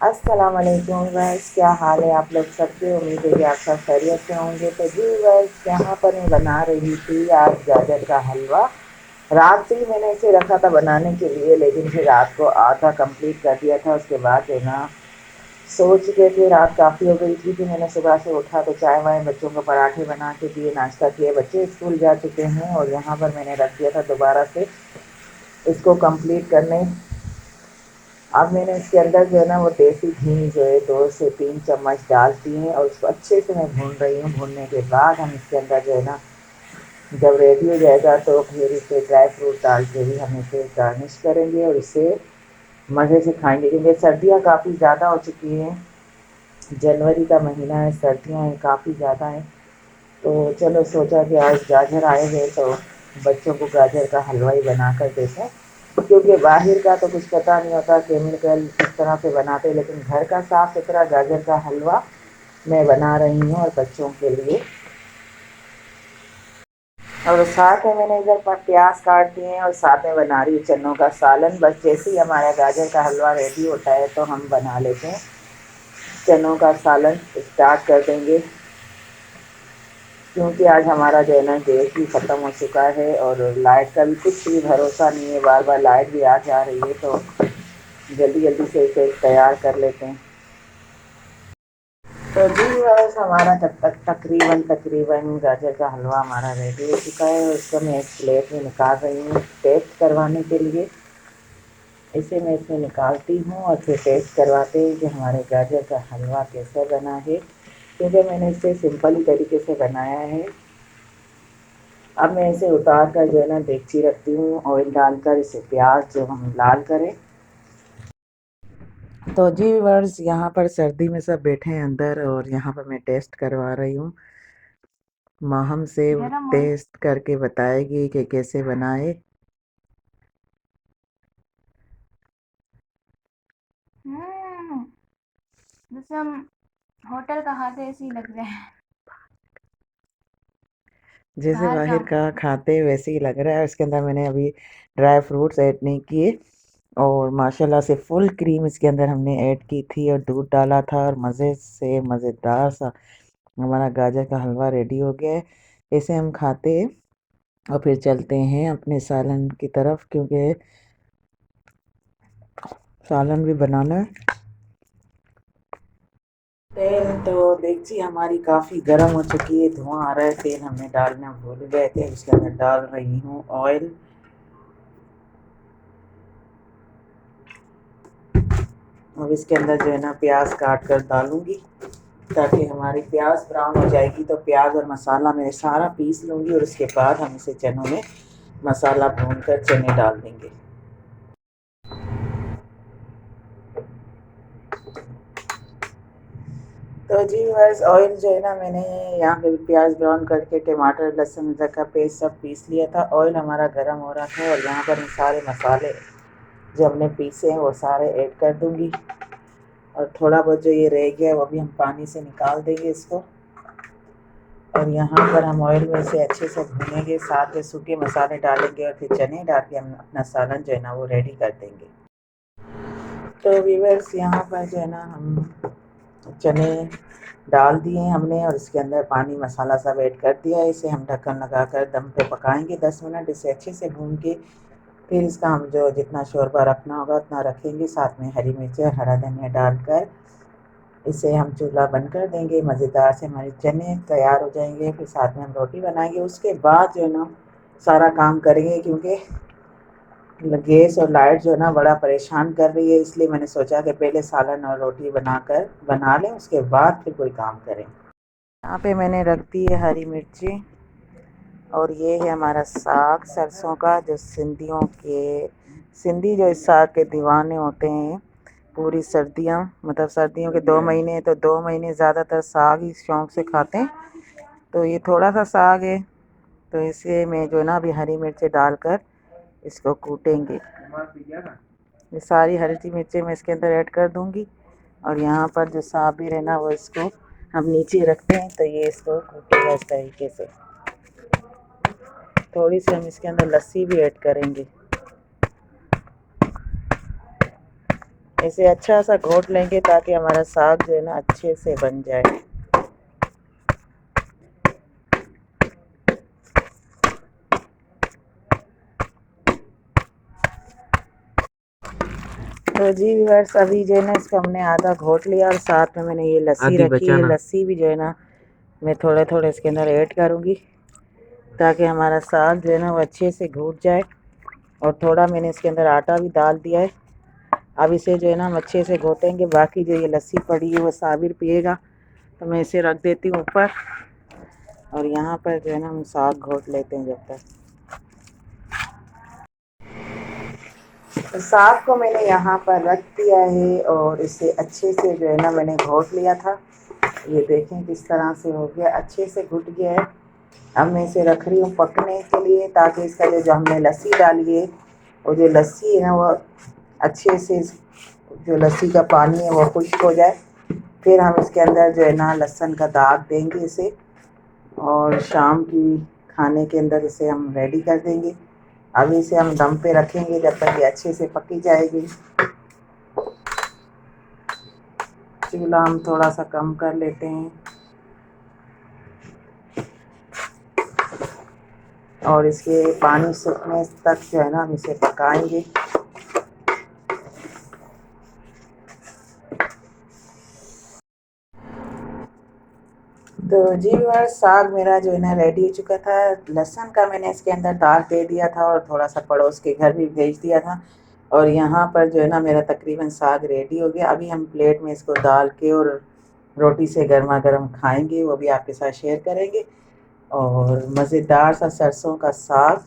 अस्सलाम वालेकुम व्यूअर्स, क्या हाल है आप लोग सबके। उम्मीद है कि आप सब खैरियत से होंगे। तो जी व्यूअर्स, यहाँ पर मैं बना रही थी आज गाजर का हलवा। रात से ही मैंने इसे रखा था बनाने के लिए, लेकिन फिर रात को आधा कंप्लीट कर दिया था। उसके बाद जो ना सोच के फिर रात काफ़ी हो गई थी। फिर मैंने सुबह से उठा तो चाय वाय, बच्चों को पराठे बना के दिए, नाश्ता किए, बच्चे स्कूल जा चुके हैं। और यहाँ पर मैंने रख दिया था दोबारा से इसको कंप्लीट करने। अब मैंने इसके अंदर जो है ना वो देसी घी जो है 2 से 3 चम्मच डालती हैं और उसको अच्छे से मैं भून रही हूँ। भूनने के बाद हम इसके अंदर जो है ना जब रेडी हो जाएगा तो फिर इसे ड्राई फ्रूट डाल के भी हम इसे गार्निश करेंगे और इसे मज़े से खाएंगे, क्योंकि सर्दियाँ काफ़ी ज़्यादा हो चुकी हैं। जनवरी का महीना है, सर्दियाँ हैं काफ़ी ज़्यादा हैं। तो चलो सोचा कि आज गाजर आए हैं तो बच्चों को गाजर का हलवा ही बना कर देते, क्योंकि बाहर का तो कुछ पता नहीं होता केमिकल किस तरह से बनाते हैं, लेकिन घर का साफ़ सुथरा गाजर का हलवा मैं बना रही हूँ और बच्चों के लिए। और साथ में मैंने इधर पर प्याज काट दिए हैं और साथ में बना रही हूँ चनों का सालन। बस जैसे ही हमारा गाजर का हलवा रेडी होता है तो हम बना लेते हैं चनों का सालन, स्टार्ट कर देंगे। क्योंकि आज हमारा जो है ना गैस भी ख़त्म हो चुका है और लाइट का भी कुछ भी भरोसा नहीं है, बार बार लाइट भी आ जा रही है। तो जल्दी जल्दी से इसे तैयार कर लेते हैं। तो जी बस हमारा तब तक तकरीबन तकरीबन गाजर का हलवा हमारा रेडी हो चुका है और इसको मैं एक प्लेट में निकाल रही हूँ टेस्ट करवाने के लिए। इसे मैं इसमें निकालती हूँ और फिर टेस्ट करवाते हैं कि हमारे गाजर का हलवा कैसा बना है, क्योंकि मैंने इसे सिंपल ही तरीके से बनाया है। अब मैं इसे उतार कर जो है ना देगची रखती हूँ, ऑयल डालकर इसे प्याज जो हम लाल करें। तो जी व्यूअर्स, यहाँ पर सर्दी में सब बैठे हैं अंदर और यहाँ पर मैं टेस्ट करवा रही हूँ। माहम से टेस्ट करके बताएगी कि कैसे बनाए। जैसे हम होटल का खाते ऐसे ही लग रहे हैं। जैसे बाहर का। बाहर का खाते वैसे ही लग रहा है। इसके अंदर मैंने अभी ड्राई फ्रूट्स ऐड नहीं किए और माशाल्लाह से फुल क्रीम इसके अंदर हमने ऐड की थी और दूध डाला था और मज़े से मज़ेदार सा हमारा गाजर का हलवा रेडी हो गया है। इसे हम खाते हैं और फिर चलते हैं अपने सालन की तरफ, क्योंकि सालन भी बनाना है। तेल तो देखिए हमारी काफ़ी गर्म हो चुकी है, धुआं आ रहा है। तेल हमने डालना भूल गए थे, इसके अंदर डाल रही हूँ ऑयल। अब इसके अंदर जो है ना प्याज काट कर डालूंगी, ताकि हमारी प्याज ब्राउन हो जाएगी तो प्याज और मसाला मैं सारा पीस लूँगी और उसके बाद हम इसे चनों में मसाला भून कर चने डाल देंगे। तो जी बस ऑयल जो है ना मैंने यहाँ पे प्याज ब्राउन करके टमाटर लहसुन अदरक का पेस्ट सब पीस लिया था। ऑयल हमारा गर्म हो रहा था और यहाँ पर मैं सारे मसाले जो हमने पीसे हैं वो सारे ऐड कर दूँगी और थोड़ा बहुत जो ये रह गया वो भी हम पानी से निकाल देंगे इसको। और यहाँ पर हम ऑयल में इसे अच्छे से भूनेंगे, साथ में सूखे मसाले डालेंगे और फिर चने डाल के हम अपना सालन जो है ना वो रेडी कर देंगे। तो व्यूअर्स, यहाँ पर जो है ना हम चने डाल दिए हैं हमने और इसके अंदर पानी मसाला सब ऐड कर दिया है। इसे हम ढक्कन लगाकर दम पे पकाएंगे 10 मिनट, इसे अच्छे से भून के। फिर इसका हम जो जितना शोरबा रखना होगा उतना रखेंगे, साथ में हरी मिर्च और हरा धनिया डालकर इसे हम चूल्हा बंद कर देंगे। मज़ेदार से हमारे चने तैयार हो जाएंगे। फिर साथ में हम रोटी बनाएंगे, उसके बाद जो है ना सारा काम करेंगे, क्योंकि गैस और लाइट जो है ना बड़ा परेशान कर रही है। इसलिए मैंने सोचा कि पहले सालन और रोटी बना लें, उसके बाद फिर कोई काम करें। यहाँ पे मैंने रख दी है हरी मिर्ची और ये है हमारा साग सरसों का, जो सिंधी जो इस साग के दीवाने होते हैं। पूरी सर्दियाँ, मतलब सर्दियों के 2 महीने तो 2 महीने ज़्यादातर साग ही शौक़ से खाते हैं। तो ये थोड़ा सा साग है, तो इसे मैं जो है ना अभी हरी मिर्ची डालकर इसको कूटेंगे। ये सारी हरी मिर्ची मैं इसके अंदर ऐड कर दूंगी और यहाँ पर जो साबिर है ना वो इसको हम नीचे रखते हैं, तो ये इसको कूटेगा इस तरीके से। थोड़ी सी हम इसके अंदर लस्सी भी ऐड करेंगे। इसे अच्छा सा घोट लेंगे ताकि हमारा साग जो है ना अच्छे से बन जाए। तो जी व्यूअर्स, अभी जो है ना इसको हमने आधा घोट लिया और साथ में मैंने ये लस्सी आधी रखी है। बचाना। लस्सी भी जो है ना मैं थोड़े थोड़े इसके अंदर ऐड करूँगी ताकि हमारा साग जो है ना वो अच्छे से घुट जाए। और थोड़ा मैंने इसके अंदर आटा भी डाल दिया है। अब इसे जो है ना हम अच्छे से घोटेंगे। बाकी जो ये लस्सी पड़ी है वो साबिर पिएगा, तो मैं इसे रख देती हूँ ऊपर। और यहाँ पर जो है ना हम साग घोट लेते हैं जब तक। तो साग को मैंने यहाँ पर रख दिया है और इसे अच्छे से जो है ना मैंने घोट लिया था। ये देखें किस तरह से हो गया, अच्छे से घुट गया है। अब मैं इसे रख रही हूँ पकने के लिए ताकि इसका जो हमने लस्सी डाली है और जो लस्सी है ना वो अच्छे से, जो लस्सी का पानी है वो खुश्क हो जाए। फिर हम इसके अंदर जो है ना लहसुन का दाग देंगे इसे, और शाम की खाने के अंदर इसे हम रेडी कर देंगे। अभी इसे हम दम पे रखेंगे जब तक ये अच्छे से पकी जाएगी। चूल्हा हम थोड़ा सा कम कर लेते हैं और इसके पानी सूखने तक जो है ना हम इसे पकाएंगे। तो जी व्यूअर्स, साग मेरा जो है ना रेडी हो चुका था। लहसुन का मैंने इसके अंदर दाग दे दिया था और थोड़ा सा पड़ोस के घर भी भेज दिया था। और यहाँ पर जो है ना मेरा तकरीबन साग रेडी हो गया। अभी हम प्लेट में इसको डाल के और रोटी से गर्मा गर्म खाएंगे, वो भी आपके साथ शेयर करेंगे। और मज़ेदार सा सरसों का साग